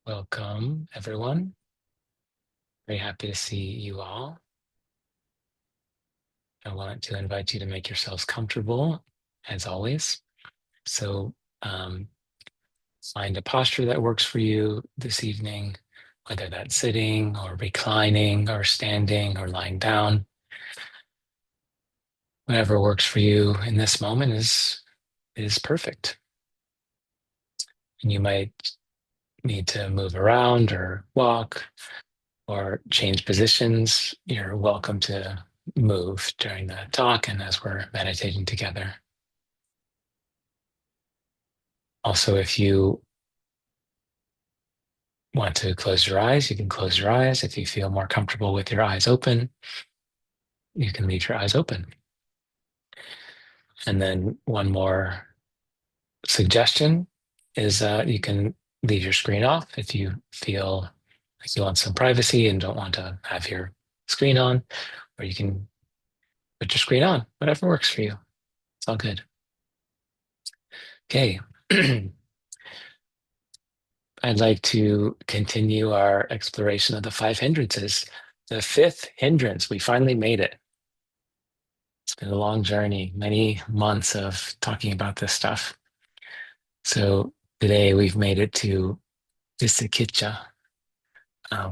Welcome, everyone. Very happy to see you all. I want to invite you to make yourselves comfortable, as always. So, um, find a posture that works for you this evening, whether that's sitting or reclining or standing or lying down. Whatever works for you in this moment is perfect. And you might need to move around or walk or change positions. You're welcome to move during the talk and as we're meditating together. Also, if you want to close your eyes, you can close your eyes. If you feel more comfortable with your eyes open, you can leave your eyes open. And then one more suggestion is you can leave your screen off if you feel like you want some privacy and don't want to have your screen on, or you can put your screen on, whatever works for you. It's all good. Okay. I'd like to continue our exploration of the five hindrances. The fifth hindrance, we finally made it. It's been a long journey, many months of talking about this stuff. So today we've made it to Visakiccha,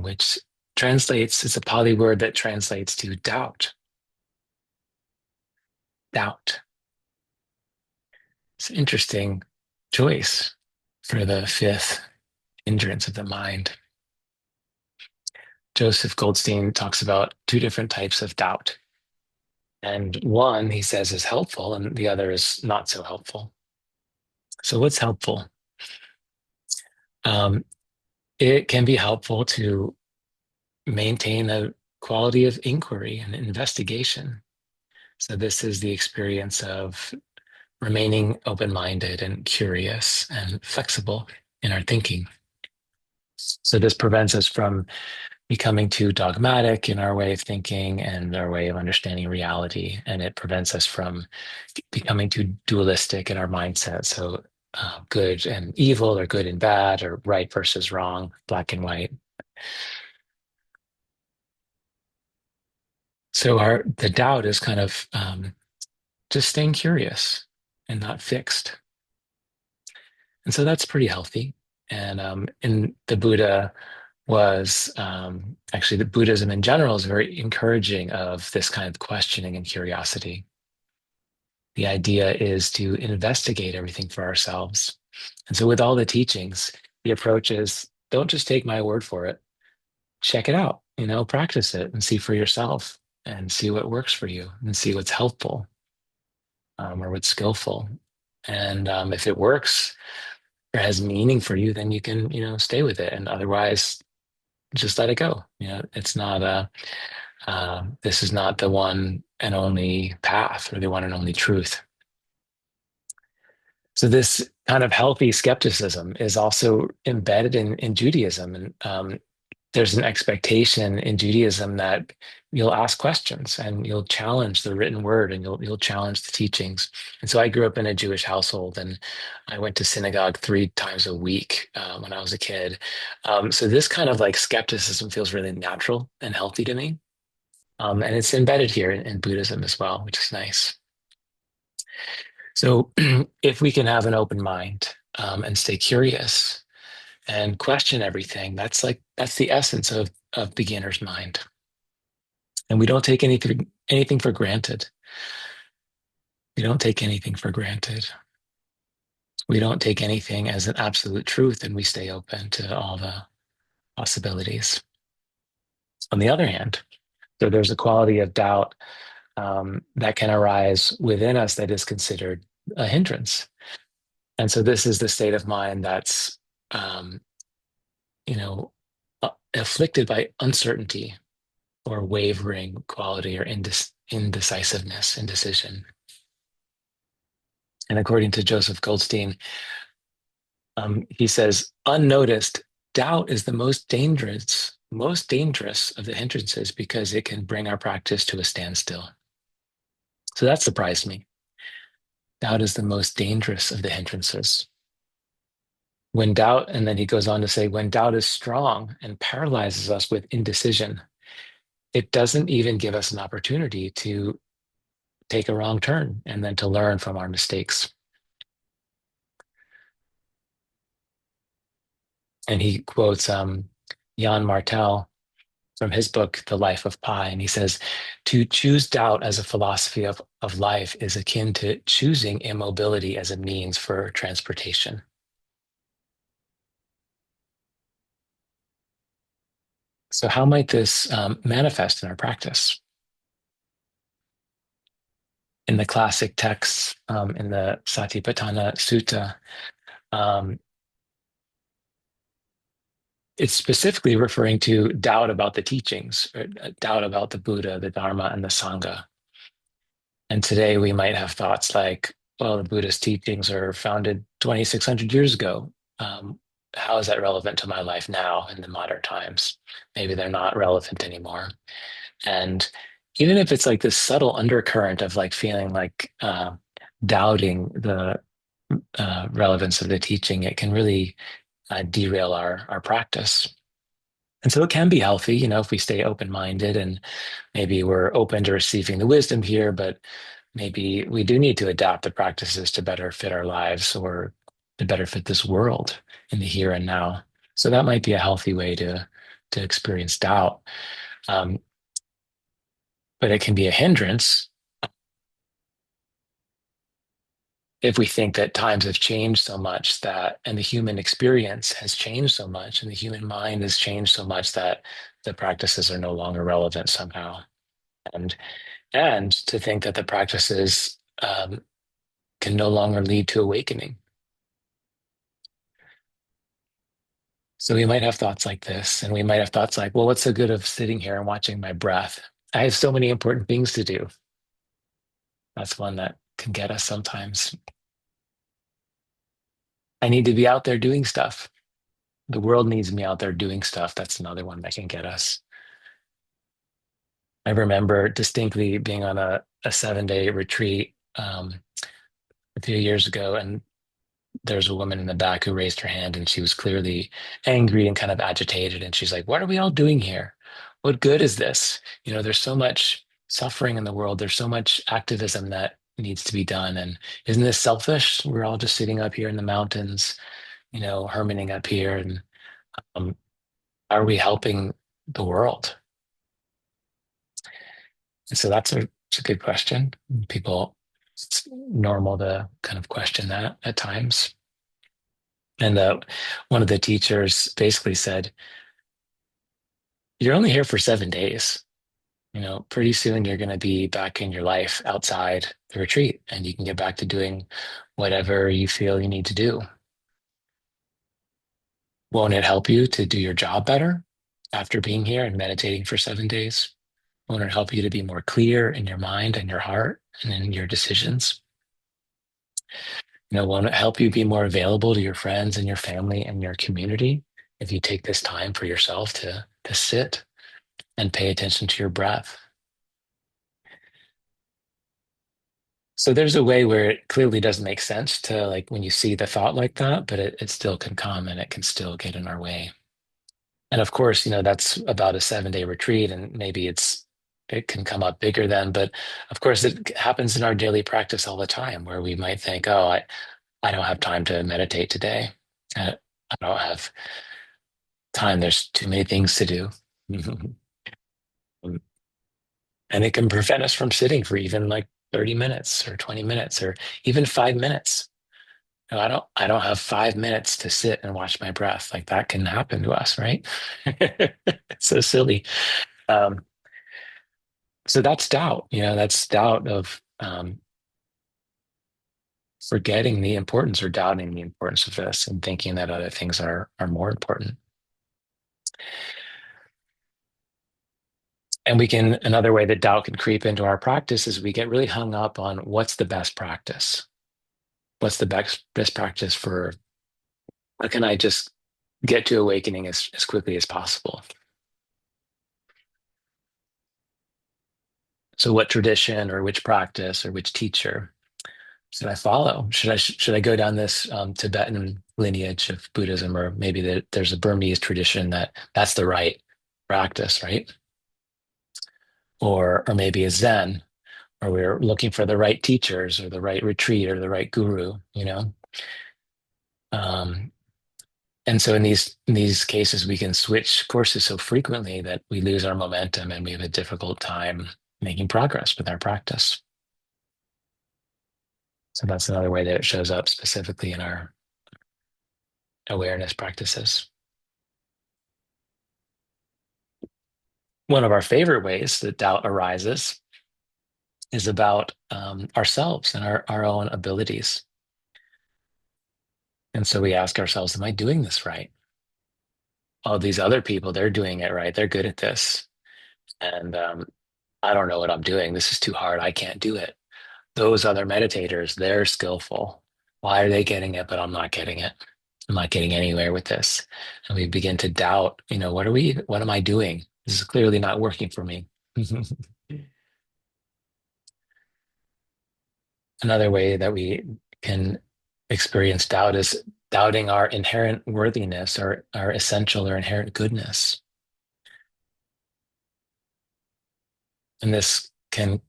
which translates, it's a Pali word that translates to doubt. Doubt. It's an interesting choice for the fifth hindrance of the mind. Joseph Goldstein talks about two different types of doubt. And one, he says, is helpful, and the other is not so helpful. So, what's helpful? Um, it can be helpful to maintain a quality of inquiry and investigation. So, this is the experience of remaining open minded and curious and flexible in our thinking. So, this prevents us from becoming too dogmatic in our way of thinking and our way of understanding reality. And it prevents us from becoming too dualistic in our mindset. So, good and evil, or good and bad, or right versus wrong, black and white. So, the doubt is kind of just staying curious and not fixed. And so that's pretty healthy. And in the Buddha was actually the Buddhism in general is very encouraging of this kind of questioning and curiosity. The idea is to investigate everything for ourselves. And so with all the teachings, the approach is don't just take my word for it. Check it out, practice it and see for yourself and see what works for you and see what's helpful or what's skillful. And if it works or has meaning for you, then you can, stay with it. And otherwise, just let it go. It's not this is not the one and only path or the one and only truth. So this kind of healthy skepticism is also embedded in Judaism. And there's an expectation in Judaism that you'll ask questions and you'll challenge the written word and you'll challenge the teachings. And so I grew up in a Jewish household and I went to synagogue 3 times a week when I was a kid. So this kind of like skepticism feels really natural and healthy to me. And it's embedded here in Buddhism as well, which is nice. So if we can have an open mind and stay curious and question everything, that's the essence of beginner's mind. And we don't take anything for granted. We don't take anything for granted. We don't take anything as an absolute truth, and we stay open to all the possibilities. On the other hand, so there's a quality of doubt that can arise within us that is considered a hindrance. And so this is the state of mind that's, um, afflicted by uncertainty or wavering quality or indecisiveness, indecision. And according to Joseph Goldstein, he says, unnoticed, doubt is the most dangerous of the hindrances because it can bring our practice to a standstill. So that surprised me. Doubt is the most dangerous of the hindrances. When doubt, and then he goes on to say, when doubt is strong and paralyzes us with indecision, it doesn't even give us an opportunity to take a wrong turn and then to learn from our mistakes. And he quotes Jan Martel from his book, The Life of Pi. And he says, to choose doubt as a philosophy of life is akin to choosing immobility as a means for transportation. So, how might this manifest in our practice? In the classic texts, in the Satipatthana Sutta, um, it's specifically referring to doubt about the teachings, or doubt about the Buddha, the Dharma, and the Sangha. And today we might have thoughts like, well, the Buddhist teachings are founded 2,600 years ago. Um, how is that relevant to my life now in the modern times? Maybe they're not relevant anymore. And even if it's like this subtle undercurrent of like feeling like doubting the relevance of the teaching, it can really derail our practice. And so it can be healthy, if we stay open-minded and maybe we're open to receiving the wisdom here, but maybe we do need to adapt the practices to better fit our lives or to better fit this world in the here and now. So that might be a healthy way to experience doubt. Um, but it can be a hindrance if we think that times have changed so much that, and the human experience has changed so much, and the human mind has changed so much that the practices are no longer relevant somehow. And and to think that the practices can no longer lead to awakening. So we might have thoughts like this, and we might have thoughts like, well, what's the good of sitting here and watching my breath? I have so many important things to do. That's one that can get us sometimes. I need to be out there doing stuff. The world needs me out there doing stuff. That's another one that can get us. I remember distinctly being on a 7-day retreat a few years ago, and there's a woman in the back who raised her hand, and she was clearly angry and kind of agitated. And she's like, what are we all doing here? What good is this? There's so much suffering in the world. There's so much activism that needs to be done. And isn't this selfish? We're all just sitting up here in the mountains, hermiting up here. And um, are we helping the world? And so it's a good question. People, it's normal to kind of question that at times. And one of the teachers basically said, you're only here for 7 days. Pretty soon you're going to be back in your life outside the retreat and you can get back to doing whatever you feel you need to do. Won't it help you to do your job better after being here and meditating for 7 days? Won't it help you to be more clear in your mind and your heart and in your decisions? Won't it help you be more available to your friends and your family and your community if you take this time for yourself to sit and pay attention to your breath? So there's a way where it clearly doesn't make sense to like when you see the thought like that, but it still can come and it can still get in our way. And of course, that's about a 7-day retreat, and maybe it can come up bigger then, but of course it happens in our daily practice all the time where we might think, oh, I don't have time to meditate today. I don't have time. There's too many things to do. And it can prevent us from sitting for even like 30 minutes or 20 minutes or even 5 minutes. No, I don't have 5 minutes to sit and watch my breath. Like that can happen to us, right? It's so silly. Um, so that's doubt, that's doubt of forgetting the importance or doubting the importance of this and thinking that other things are more important. And another way that doubt can creep into our practice is we get really hung up on what's the best practice. What's the best practice for how can I just get to awakening as quickly as possible? So what tradition or which practice or which teacher? Should I follow? Should I go down this Tibetan lineage of Buddhism, or maybe there's a Burmese tradition that's the right practice, right? Or maybe a Zen, or we're looking for the right teachers, or the right retreat, or the right guru, you know? Um, and so in these cases, we can switch courses so frequently that we lose our momentum and we have a difficult time making progress with our practice. So that's another way that it shows up specifically in our awareness practices. One of our favorite ways that doubt arises is about ourselves and our own abilities. And so we ask ourselves, am I doing this right? Oh, these other people, they're doing it right. They're good at this. And I don't know what I'm doing. This is too hard. I can't do it. Those other meditators, they're skillful. Why are they getting it, but I'm not getting it? I'm not getting anywhere with this. And we begin to doubt, what am I doing? This is clearly not working for me. Another way that we can experience doubt is doubting our inherent worthiness or our essential or inherent goodness. And this can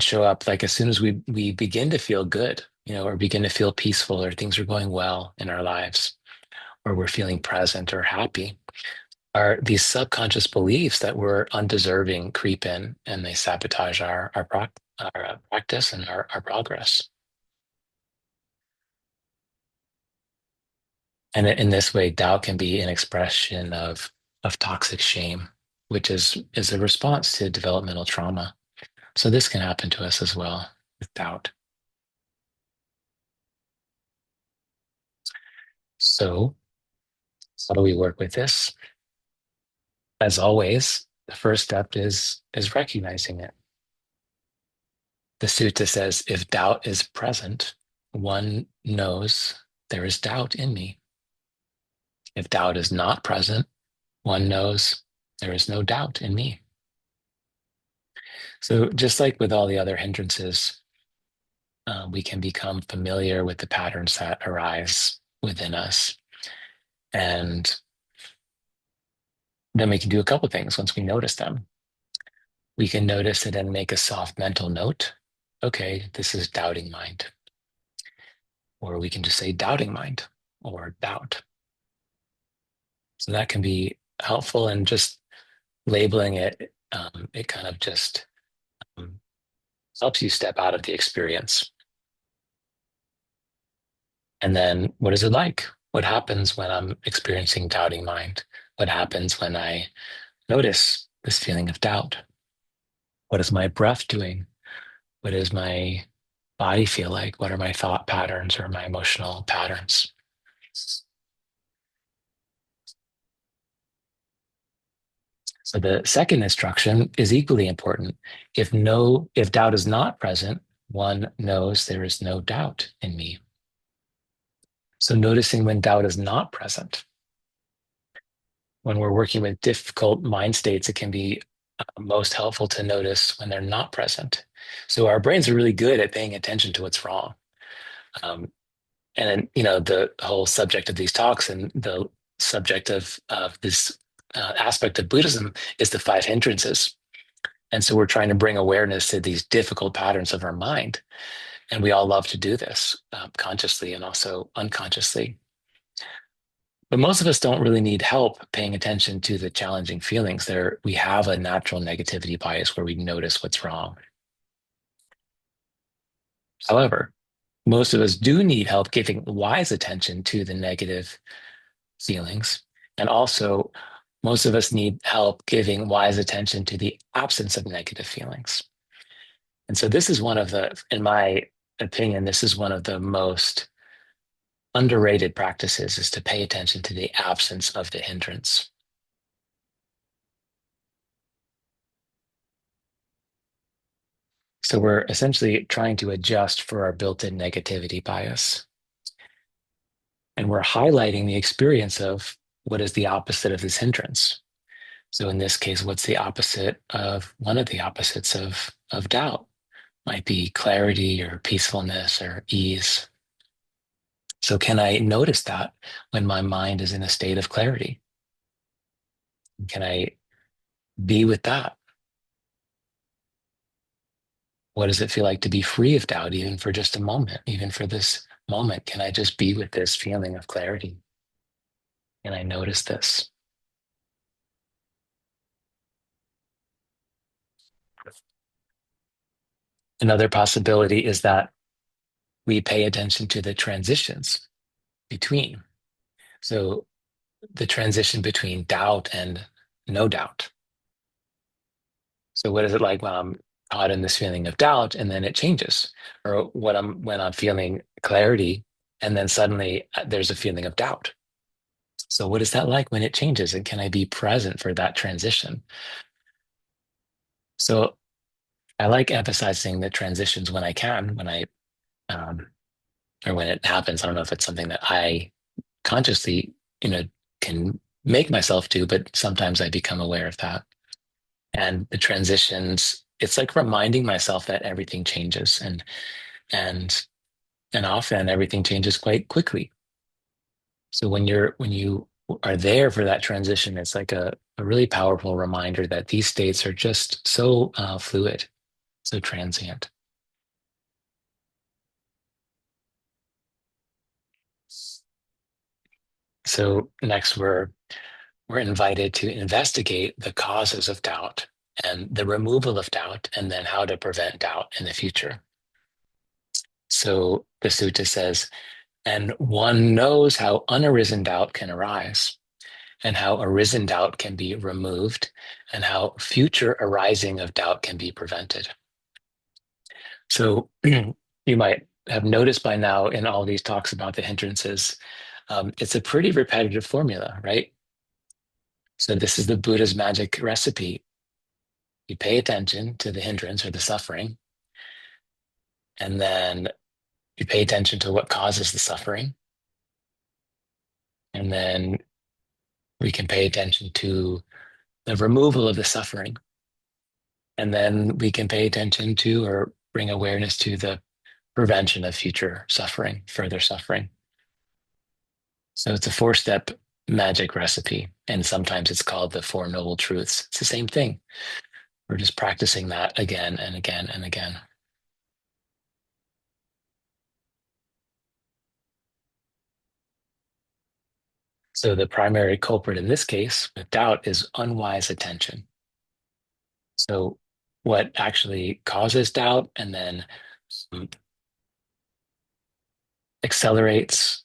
show up like as soon as we begin to feel good, or begin to feel peaceful, or things are going well in our lives, or we're feeling present or happy. Are these subconscious beliefs that we're undeserving creep in, and they sabotage our practice and our progress. And in this way, doubt can be an expression of toxic shame, which is a response to developmental trauma. So this can happen to us as well with doubt. So how do we work with this? As always, the first step is recognizing it. The sutta says, if doubt is present, one knows there is doubt in me. If doubt is not present, one knows there is no doubt in me. So just like with all the other hindrances, we can become familiar with the patterns that arise within us. And then we can do a couple things once we notice them. We can notice it and make a soft mental note. Okay, this is doubting mind. Or we can just say doubting mind or doubt. So that can be helpful, and just labeling it, it kind of just um, helps you step out of the experience. And then what is it like? What happens when I'm experiencing doubting mind? What happens when I notice this feeling of doubt? What is my breath doing? What does my body feel like? What are my thought patterns or my emotional patterns? So the second instruction is equally important. If doubt is not present, one knows there is no doubt in me. So noticing when doubt is not present. When we're working with difficult mind states, it can be most helpful to notice when they're not present. So our brains are really good at paying attention to what's wrong. Um, and then, the whole subject of these talks and the subject of this aspect of Buddhism is the five hindrances. And so we're trying to bring awareness to these difficult patterns of our mind. And we all love to do this consciously and also unconsciously. But most of us don't really need help paying attention to the challenging feelings. We have a natural negativity bias where we notice what's wrong. However, most of us do need help giving wise attention to the negative feelings. And also, most of us need help giving wise attention to the absence of negative feelings. And so this is in my opinion, this is one of the most underrated practices, is to pay attention to the absence of the hindrance. So we're essentially trying to adjust for our built-in negativity bias. And we're highlighting the experience of what is the opposite of this hindrance. So in this case, what's the opposite of one of the opposites of doubt? might be clarity or peacefulness or ease. So, can I notice that when my mind is in a state of clarity? Can I be with that? What does it feel like to be free of doubt, even for just a moment, even for this moment? Can I just be with this feeling of clarity? Can I notice this? Another possibility is that we pay attention to the transitions between. So, the transition between doubt and no doubt. So what is it like when I'm caught in this feeling of doubt and then it changes? Or what I'm when I'm feeling clarity and then suddenly there's a feeling of doubt. So what is that like when it changes? And can I be present for that transition? So I like emphasizing the transitions when I can, when I um, or when it happens. I don't know if it's something that I consciously, you know, can make myself do, but sometimes I become aware of that. And the transitions, it's like reminding myself that everything changes and and often everything changes quite quickly. So when you are there for that transition, it's like a really powerful reminder that these states are just so fluid, so transient. So next we're invited to investigate the causes of doubt and the removal of doubt, and then how to prevent doubt in the future. So the sutta says, and one knows how unarisen doubt can arise, and how arisen doubt can be removed, and how future arising of doubt can be prevented. So you might have noticed by now in all these talks about the hindrances, it's a pretty repetitive formula, right? So this is the Buddha's magic recipe. You pay attention to the hindrance or the suffering, and then you pay attention to what causes the suffering, and then we can pay attention to the removal of the suffering. And then we can pay attention to or bring awareness to the prevention of future suffering, further suffering. So it's a four-step magic recipe. And sometimes it's called the Four Noble Truths. It's the same thing. We're just practicing that again and again and again. So the primary culprit in this case with doubt is unwise attention. So what actually causes doubt and then accelerates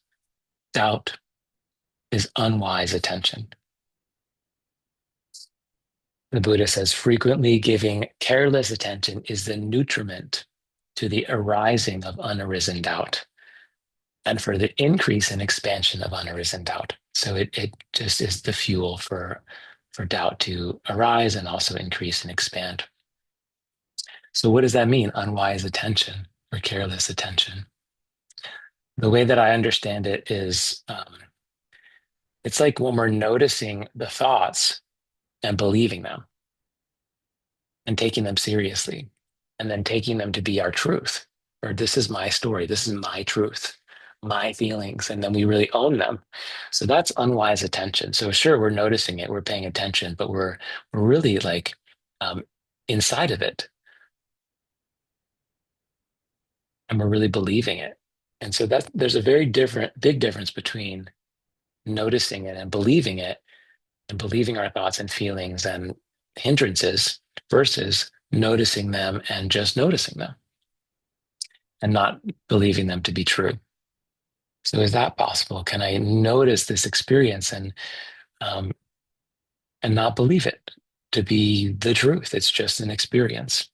doubt is unwise attention. The Buddha says frequently giving careless attention is the nutriment to the arising of unarisen doubt and for the increase and expansion of unarisen doubt. So it just is the fuel for doubt to arise and also increase and expand. So what does that mean? Unwise attention or careless attention? The way that I understand it is it's like when we're noticing the thoughts and believing them and taking them seriously and then taking them to be our truth, or this is my story, this is my truth, my feelings, and then we really own them. So that's unwise attention. So sure, we're noticing it, we're paying attention, but we're really like um, inside of it, and we're really believing it. And so that there's a very different big difference between noticing it and believing our thoughts and feelings and hindrances versus noticing them and just noticing them and not believing them to be true. So is that possible? Can I notice this experience um, and not believe it to be the truth? It's just an experience.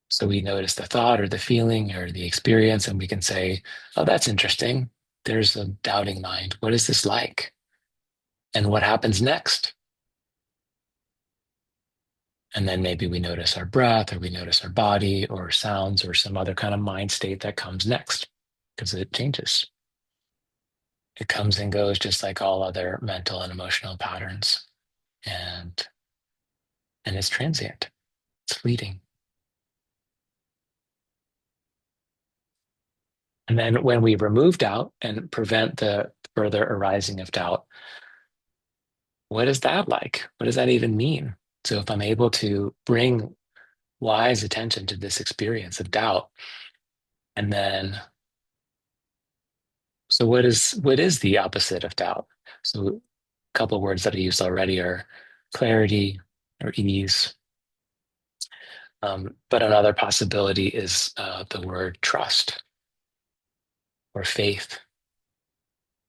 So we notice the thought or the feeling or the experience, and we can say, "Oh, that's interesting. There's a doubting mind. What is this like? And what happens next?" And then maybe we notice our breath, or we notice our body, or sounds, or some other kind of mind state that comes next, because it changes. It comes and goes just like all other mental and emotional patterns. And it's transient, it's fleeting. And then when we remove doubt and prevent the further arising of doubt, what is that like? What does that even mean? So if I'm able to bring wise attention to this experience of doubt, and then so what is the opposite of doubt? So a couple of words that I used already are clarity or ease. But another possibility is the word trust or faith.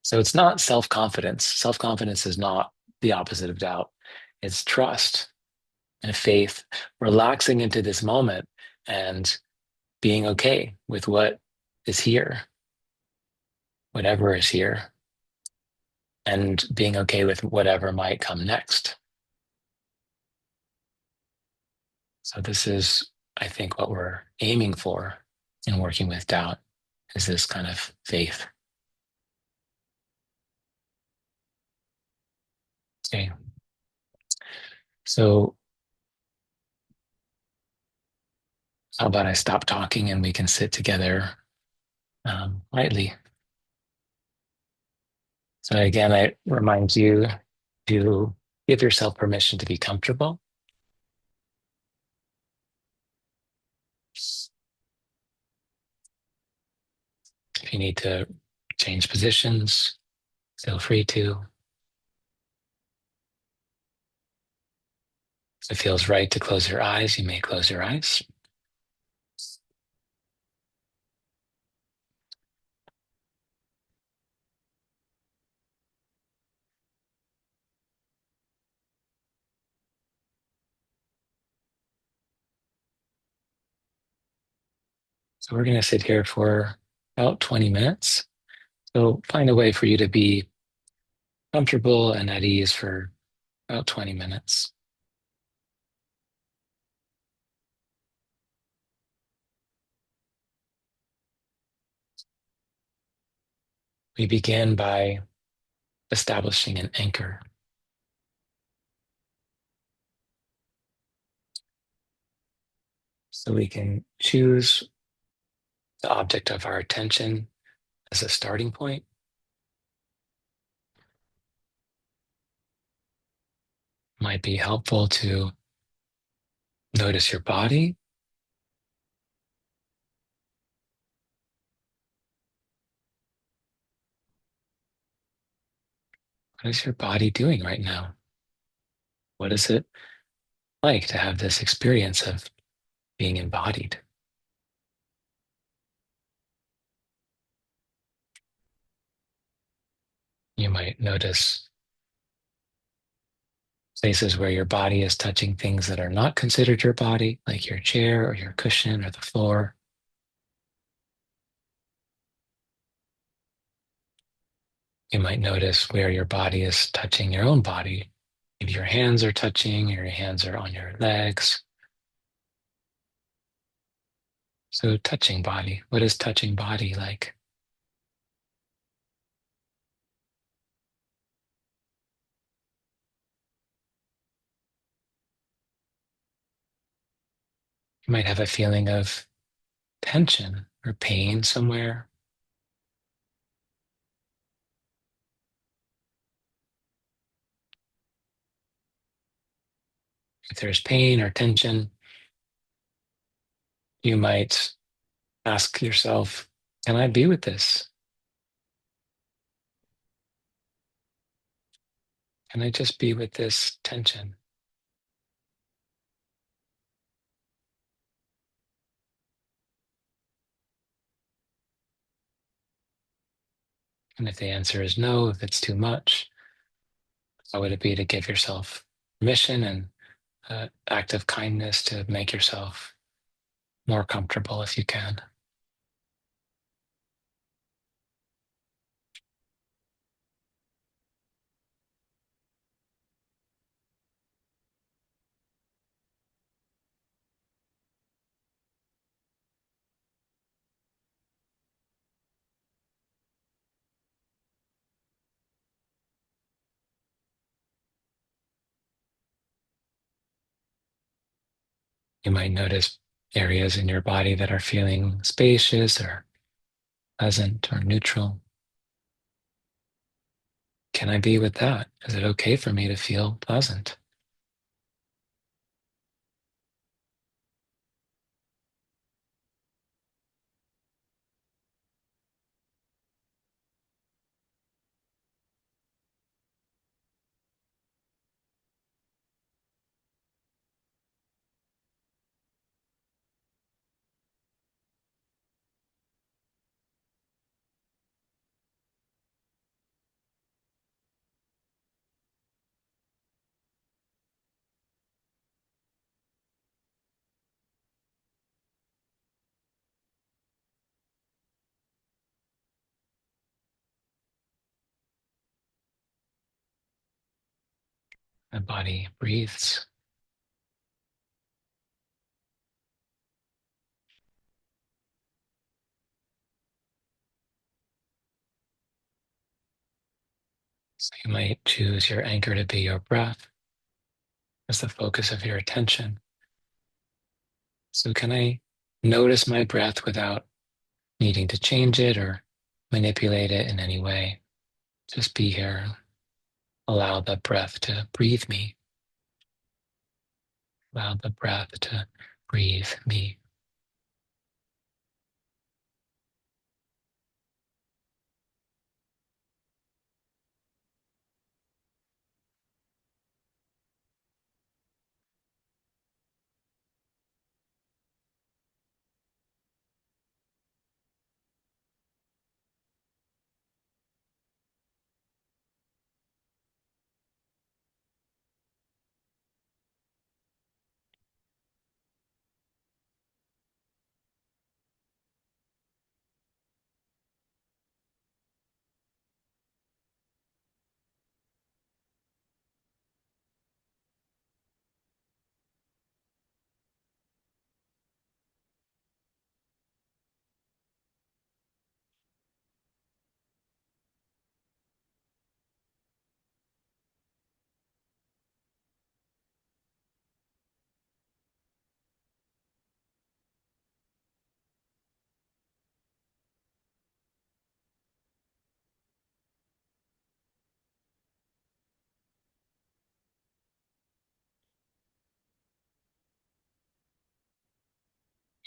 So it's not self-confidence. Self-confidence is not the opposite of doubt. It's trust and faith, relaxing into this moment and being okay with what is here, whatever is here, and being okay with whatever might come next. So this is, I think, what we're aiming for in working with doubt is this kind of faith. Okay. So how about I stop talking and we can sit together lightly. So again, I remind you to give yourself permission to be comfortable. If you need to change positions, feel free to. If it feels right to close your eyes, you may close your eyes. So we're going to sit here for about 20 minutes. So find a way for you to be comfortable and at ease for about 20 minutes. We begin by establishing an anchor. So we can choose the object of our attention as a starting point. Might be helpful to notice your body. What is your body doing right now? What is it like to have this experience of being embodied? You might notice places where your body is touching things that are not considered your body, like your chair or your cushion or the floor. You might notice where your body is touching your own body. Maybe your hands are touching, or your hands are on your legs. So, touching body. What is touching body like? You might have a feeling of tension or pain somewhere. If there's pain or tension, you might ask yourself, can I be with this? Can I just be with this tension? And if the answer is no, if it's too much, how would it be to give yourself permission and act of kindness to make yourself more comfortable if you can? You might notice areas in your body that are feeling spacious or pleasant or neutral? Can I be with that? Is it okay for me to feel pleasant? My body breathes. So you might choose your anchor to be your breath as the focus of your attention. So can I notice my breath without needing to change it or manipulate it in any way? Just be here. Allow the breath to breathe me. Allow the breath to breathe me.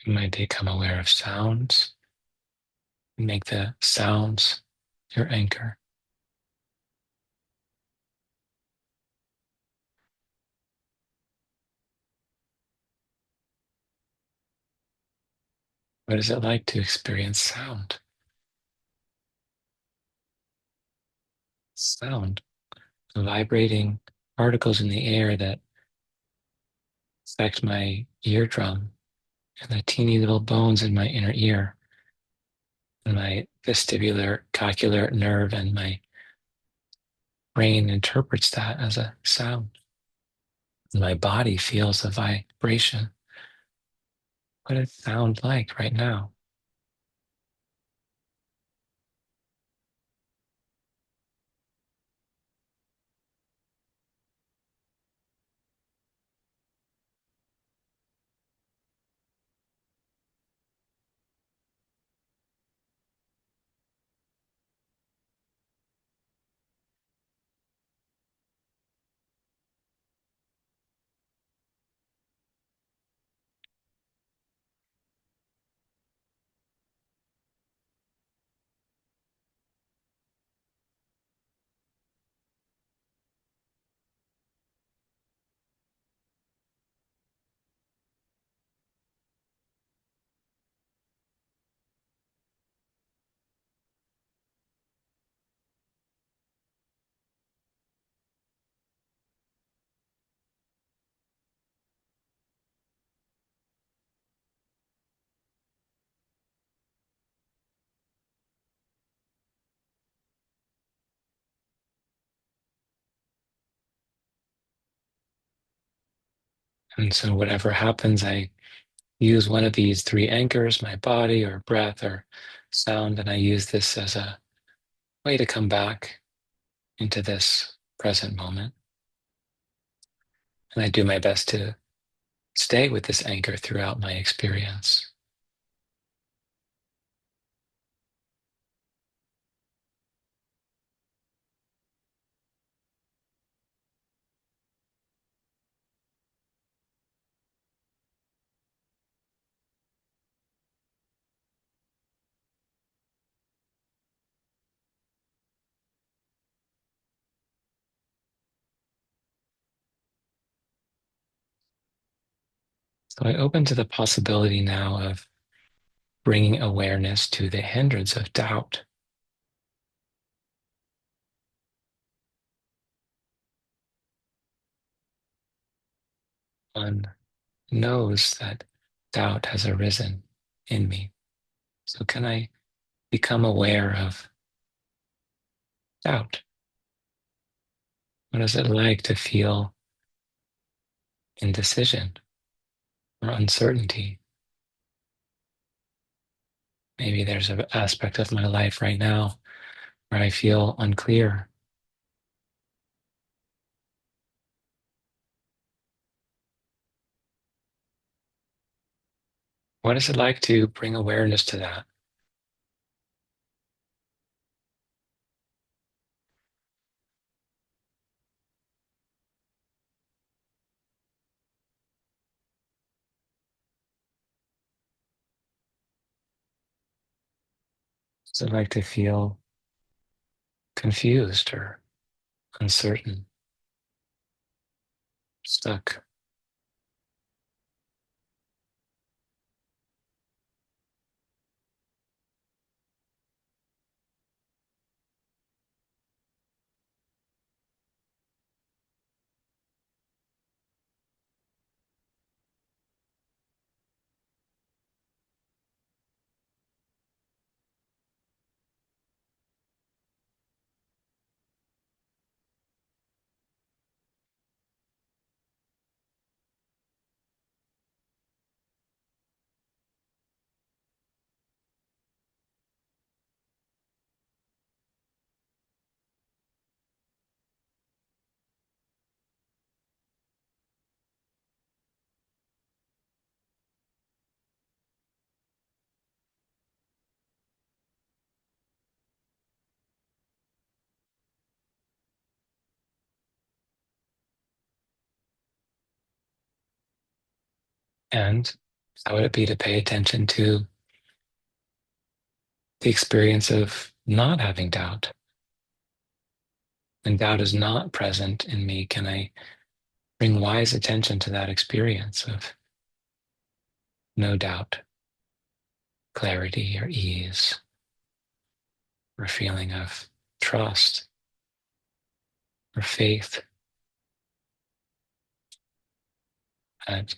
You might become aware of sounds. Make the sounds your anchor. What is it like to experience sound? Sound, vibrating particles in the air that affect my eardrum and the teeny little bones in my inner ear and my vestibular coccygeal nerve, and my brain interprets that as a sound. And my body feels the vibration. What does it sound like right now? And so, whatever happens, I use one of these three anchors, my body or breath or sound, and I use this as a way to come back into this present moment. And I do my best to stay with this anchor throughout my experience. So I open to the possibility now of bringing awareness to the hindrance of doubt. One knows that doubt has arisen in me. So can I become aware of doubt? What is it like to feel indecision or uncertainty? Maybe there's an aspect of my life right now where I feel unclear. What is it like to bring awareness to that? What's it like to feel confused or uncertain, stuck? And how would it be to pay attention to the experience of not having doubt? When doubt is not present in me, can I bring wise attention to that experience of no doubt, clarity or ease, or feeling of trust or faith that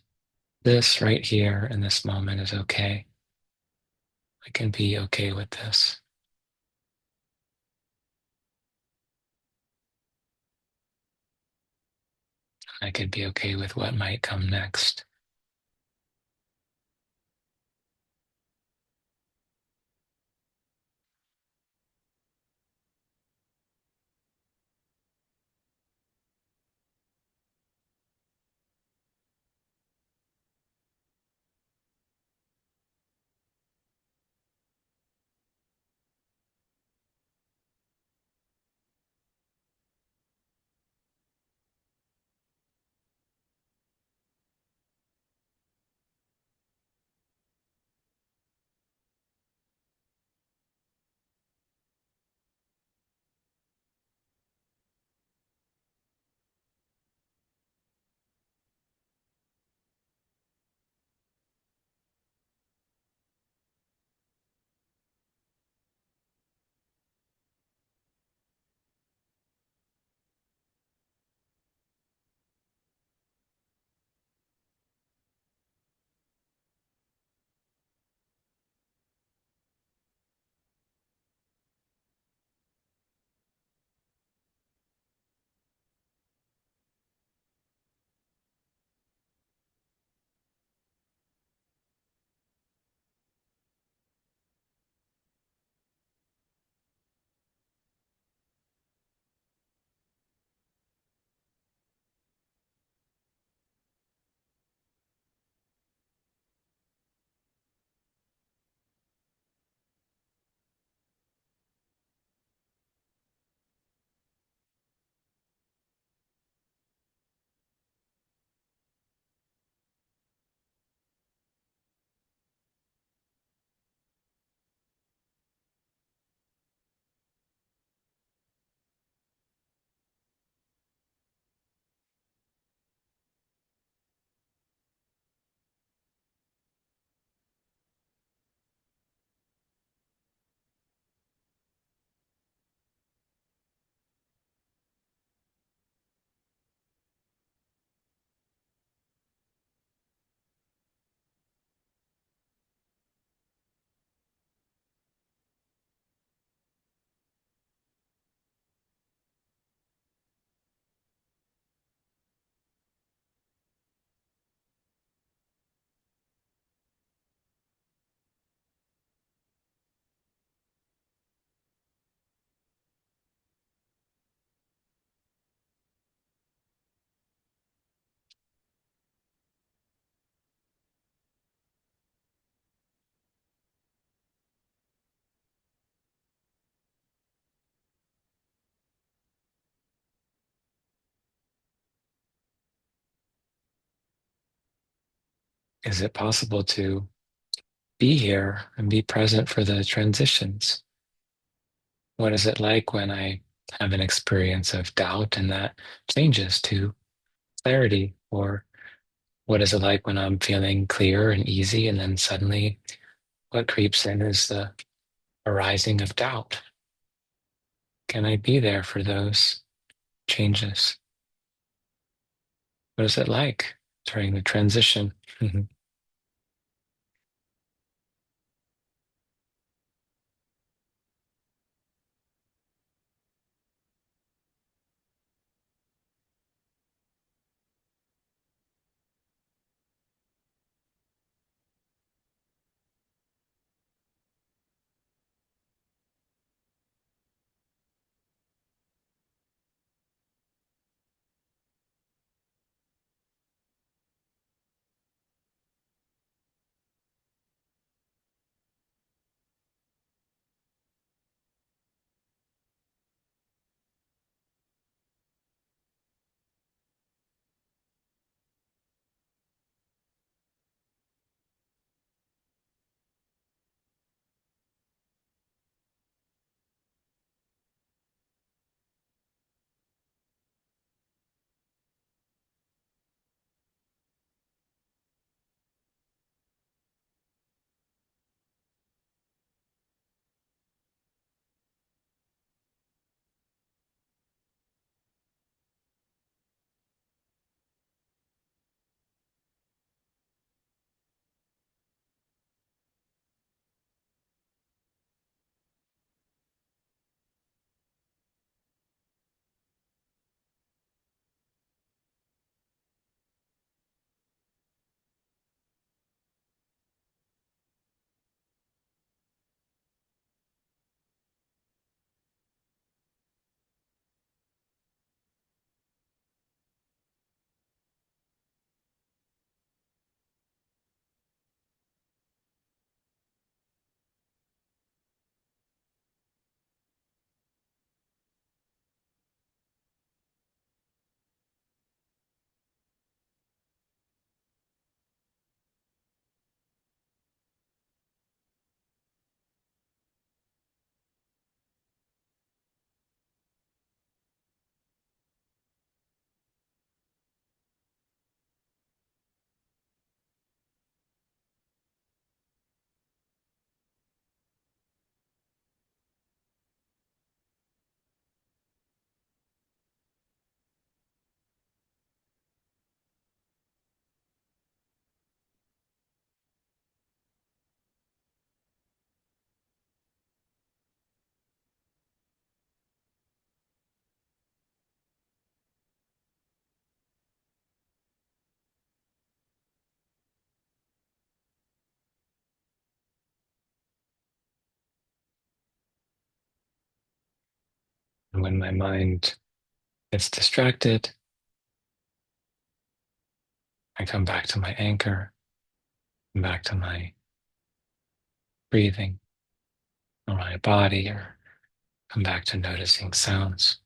this right here in this moment is okay. I can be okay with this. I could be okay with what might come next. Is it possible to be here and be present for the transitions? What is it like when I have an experience of doubt and that changes to clarity? Or what is it like when I'm feeling clear and easy and then suddenly what creeps in is the arising of doubt? Can I be there for those changes? What is it like during the transition? And when my mind gets distracted, I come back to my anchor, back to my breathing or my body, or come back to noticing sounds.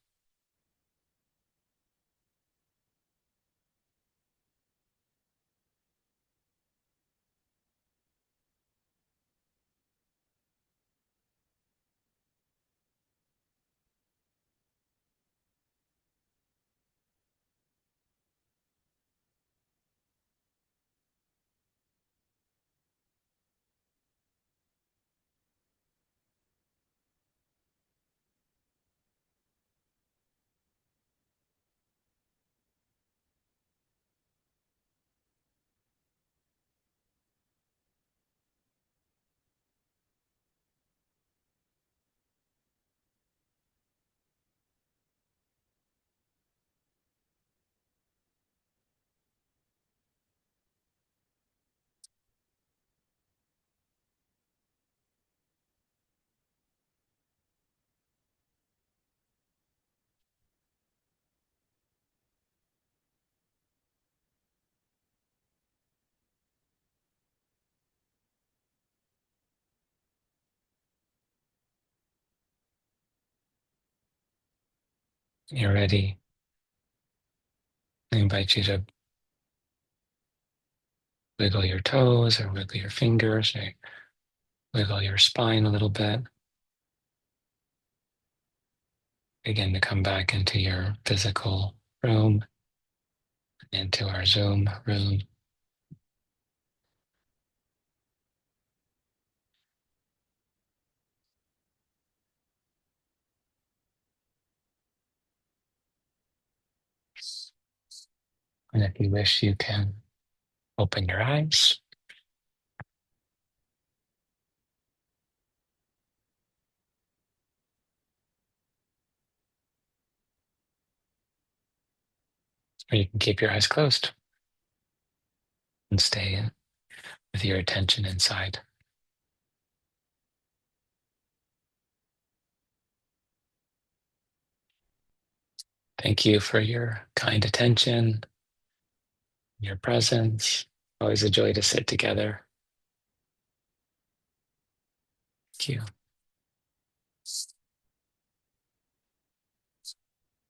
You're ready. I invite you to wiggle your toes or wiggle your fingers or wiggle your spine a little bit. Begin to come back into your physical room, into our Zoom room. And if you wish, you can open your eyes. Or you can keep your eyes closed and stay with your attention inside. Thank you for your kind attention, your presence. Always a joy to sit together. Thank you.